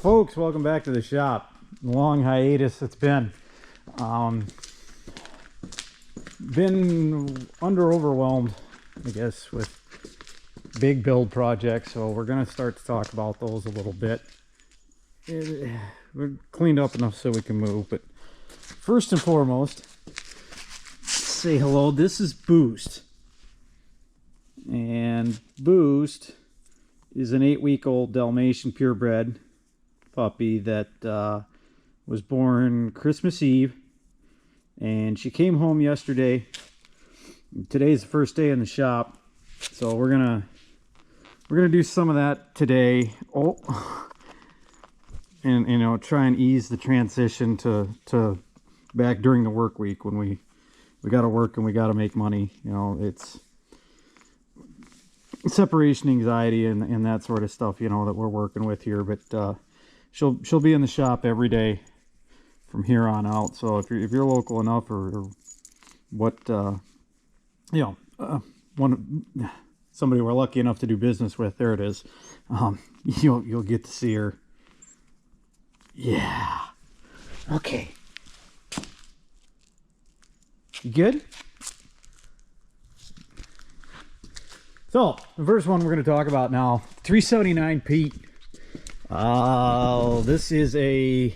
Folks, welcome back to the shop. Long hiatus it's been. Been overwhelmed, I guess, with big build projects, so we're going to start to talk about those a little bit. We're cleaned up enough so we can move, but first and foremost, say hello. This is Boost, and Boost is an 8-week-old Dalmatian purebred puppy that was born Christmas Eve, and she came home yesterday. Today's the first day in the shop, so we're gonna do some of that today. And you know, try and ease the transition to back during the work week when we got to work and we got to make money. You know, it's separation anxiety and that sort of stuff, you know, that we're working with here. But she'll be in the shop every day from here on out. So if you're local enough, or what, you know, somebody we're lucky enough to do business with, there it is. You'll get to see her. Yeah. Okay. You good? So, the first one we're going to talk about now, 379 Pete. This is a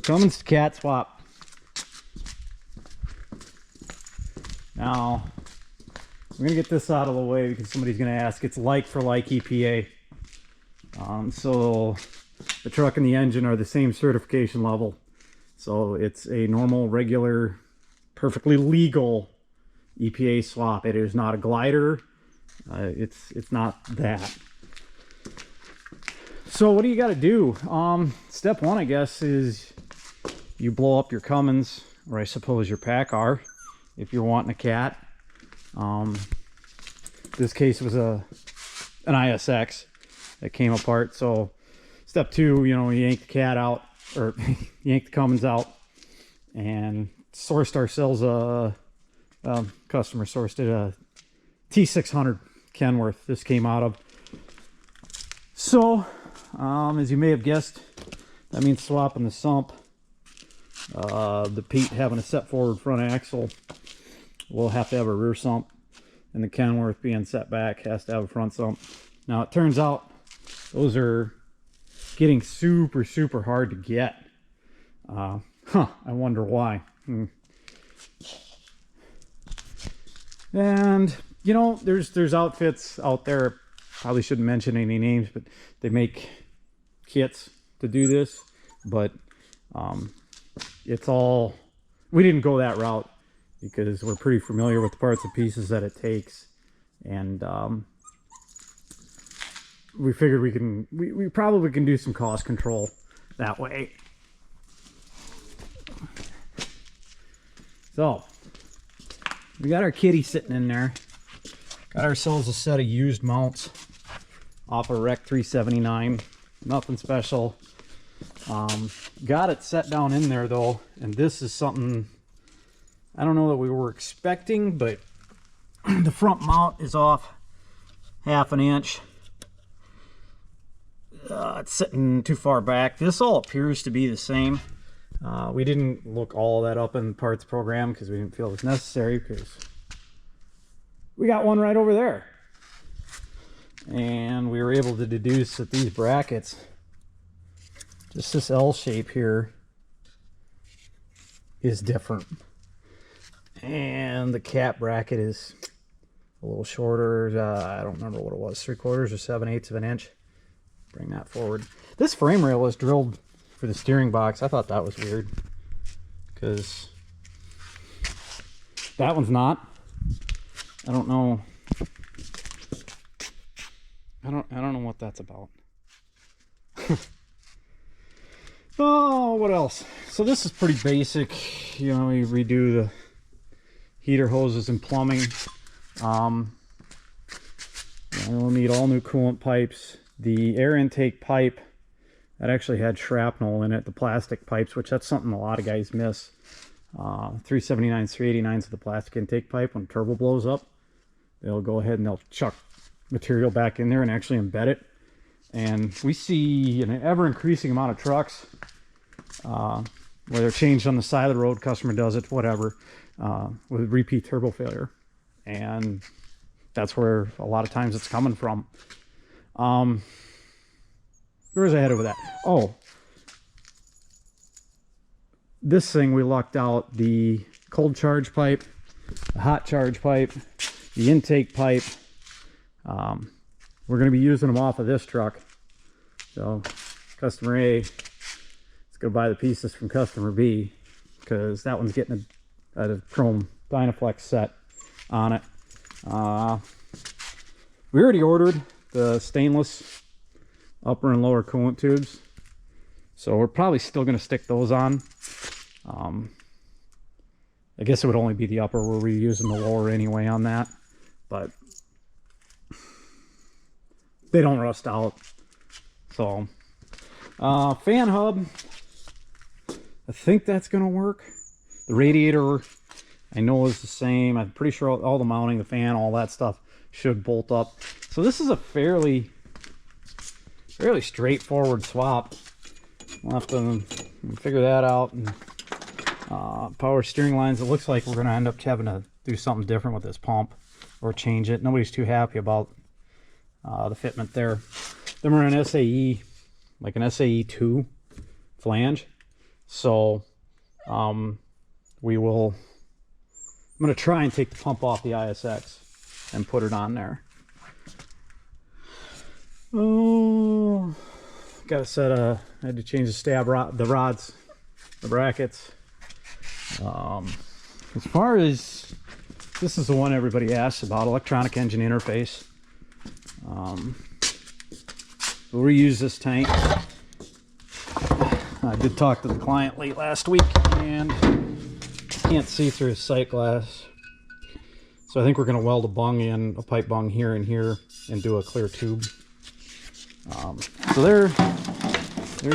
Cummins Cat Swap. Now, we're going to get this out of the way because somebody's going to ask. It's like for like EPA. So the truck and the engine are the same certification level. So it's a normal, regular, perfectly legal EPA swap. It is not a glider. It's not that. So what do you got to do? Step one, I guess, is you blow up your Cummins, or I suppose your PACCAR, if you're wanting a cat. This case was an ISX that came apart. So step two, you know, you yank the cat out, or yank the Cummins out, and sourced ourselves customer sourced it a T600 Kenworth. This came out of. So, as you may have guessed, that means swapping the sump. The Pete having a set forward front axle, we'll have to have a rear sump, and the Kenworth being set back has to have a front sump. Now it turns out those are getting super hard to get. I wonder why. And you know, there's outfits out there, probably shouldn't mention any names, but they make kits to do this. But it's all, we didn't go that route because we're pretty familiar with the parts and pieces that it takes, and we figured we probably can do some cost control that way. So we got our kitty sitting in there. Got ourselves a set of used mounts off a Rec 379. Nothing special. Got it set down in there though, and this is something I don't know that we were expecting, but the front mount is off half an inch. It's sitting too far back. This all appears to be the same. We didn't look all that up in the parts program because we didn't feel it was necessary, because we got one right over there. And we were able to deduce that these brackets, just this L shape here, is different. And the cap bracket is a little shorter. I don't remember what it was, 3/4 or 7/8 of an inch. Bring that forward. This frame rail is drilled for the steering box. I thought that was weird, because that one's not. I don't know. I don't know what that's about. Oh, what else? So this is pretty basic. You know, you redo the heater hoses and plumbing. We'll need all new coolant pipes. The air intake pipe that actually had shrapnel in it, the plastic pipes, which that's something a lot of guys miss. 379s, 389s with the plastic intake pipe, when turbo blows up, they'll go ahead and they'll chuck material back in there and actually embed it. And we see an ever-increasing amount of trucks where they're changed on the side of the road, customer does it, whatever, with repeat turbo failure. And that's where a lot of times it's coming from. Where was I headed with that? Oh, this thing, we lucked out the cold charge pipe, the hot charge pipe, the intake pipe. We're going to be using them off of this truck. So customer A is going to buy the pieces from customer B, because that one's getting a chrome Dynaflex set on it. We already ordered the stainless upper and lower coolant tubes, so we're probably still going to stick those on. I guess it would only be the upper where we're using the lower anyway on that, but they don't rust out. So fan hub, I think that's going to work. The radiator, I know, is the same. I'm pretty sure all the mounting, the fan, all that stuff should bolt up. So this is a fairly straightforward swap. We'll have to figure that out. And power steering lines, it looks like we're going to end up having to do something different with this pump or change it. Nobody's too happy about the fitment there. Then we're an SAE, like an SAE 2 flange. So I'm going to try and take the pump off the ISX and put it on there. Oh, got a set of, I had to change the stab rod, the rods, the brackets. As far as, this is the one everybody asks about, electronic engine interface. We'll reuse this tank. I did talk to the client late last week and can't see through his sight glass. So I think we're going to weld a bung in, a pipe bung here and here, and do a clear tube. So there's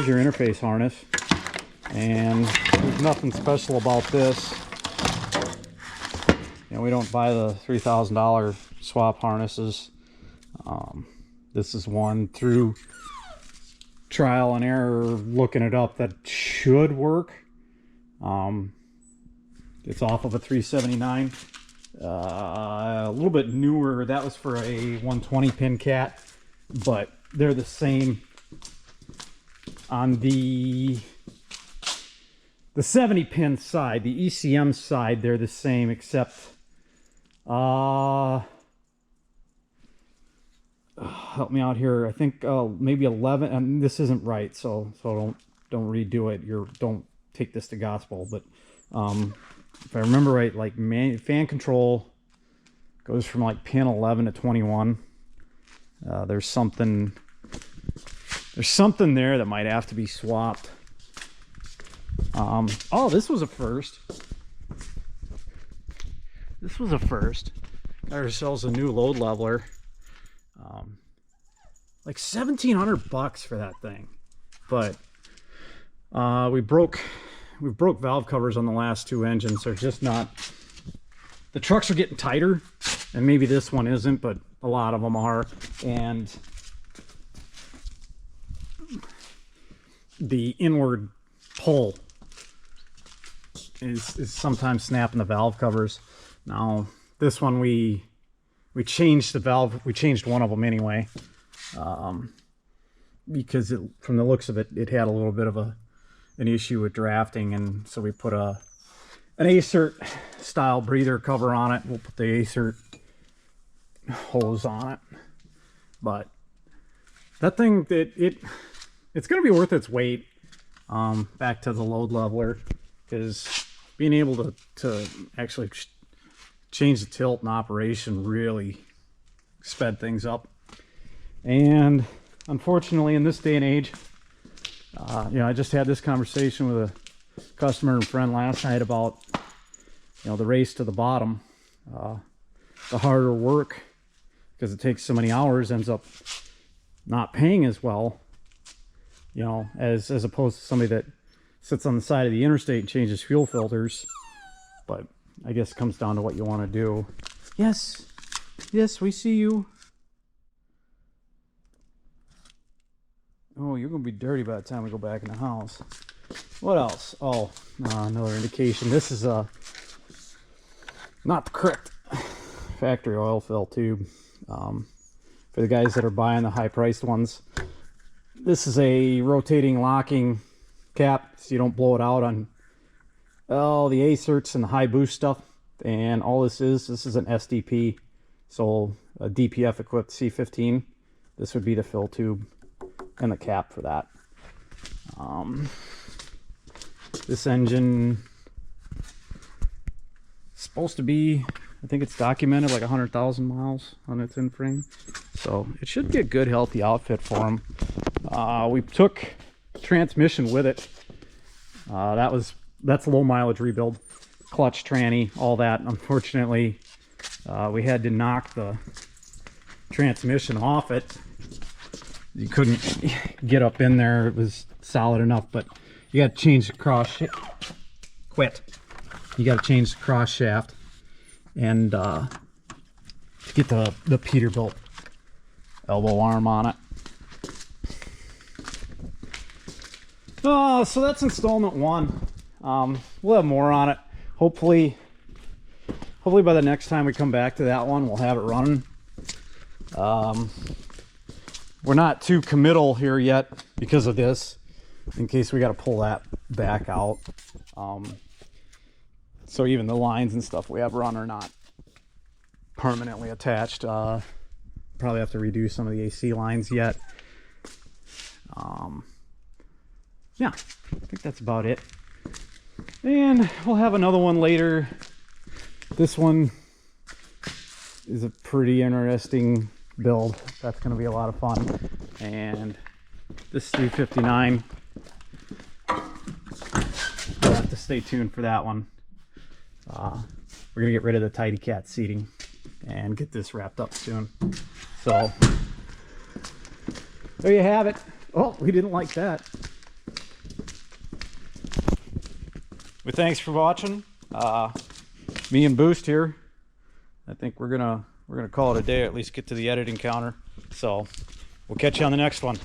your interface harness. And there's nothing special about this. You know, we don't buy the $3,000 swap harnesses. This is one through trial and error, looking it up, that should work. It's off of a 379. A little bit newer. That was for a 120 pin cat, but they're the same on the 70 pin side. The ECM side, they're the same, except help me out here. I think maybe 11, and this isn't right, so don't redo it. Don't take this to gospel, but if I remember right, like fan control goes from like pin 11 to 21. There's something there that might have to be swapped. Oh, this was a first. This was a first. Got ourselves a new load leveler. Like $1,700 for that thing. But we broke valve covers on the last two engines. They're just not, the trucks are getting tighter, and maybe this one isn't, but a lot of them are. And the inward pull is sometimes snapping the valve covers. Now this one, we changed the valve. We changed one of them anyway, because from the looks of it, it had a little bit of an issue with drafting, and so we put an Acert style breather cover on it. We'll put the Acert hose on it. But that thing, it's going to be worth its weight. Back to the load leveler, because being able to actually change the tilt and operation really sped things up. And unfortunately, in this day and age, I just had this conversation with a customer and friend last night about, the race to the bottom. The harder work, because it takes so many hours, ends up not paying as well, as opposed to somebody that sits on the side of the interstate and changes fuel filters. But I guess it comes down to what you want to do. Yes, we see you. Oh, you're gonna be dirty by the time we go back in the house. What else? Oh, another indication. This is not the correct factory oil fill tube. For the guys that are buying the high-priced ones, this is a rotating locking cap, so you don't blow it out on the acerts and the high boost stuff. And all this is an SDP, so a DPF equipped C15. This would be the fill tube and the cap for that. This engine is supposed to be, I think it's documented like 100,000 miles on its in frame, so it should be a good healthy outfit for them. We took transmission with it. That's a low mileage rebuild, clutch, tranny, all that. Unfortunately, we had to knock the transmission off it. You couldn't get up in there. It was solid enough, but you got to change the cross. You got to change the cross shaft and get the Peterbilt elbow arm on it. So that's installment 1. We'll have more on it. Hopefully by the next time we come back to that one, we'll have it running. We're not too committal here yet because of this, in case we got to pull that back out. So even the lines and stuff we have run are not permanently attached. Probably have to redo some of the AC lines yet. Yeah, I think that's about it. And we'll have another one later. This one is a pretty interesting build. That's going to be a lot of fun. And this 359, you'll have to stay tuned for that one. We're going to get rid of the Tidy Cat seating and get this wrapped up soon. So there you have it. Oh, we didn't like that. Well, thanks for watching. Me and Boost here. I think we're gonna call it a day, or at least get to the editing counter. So we'll catch you on the next one.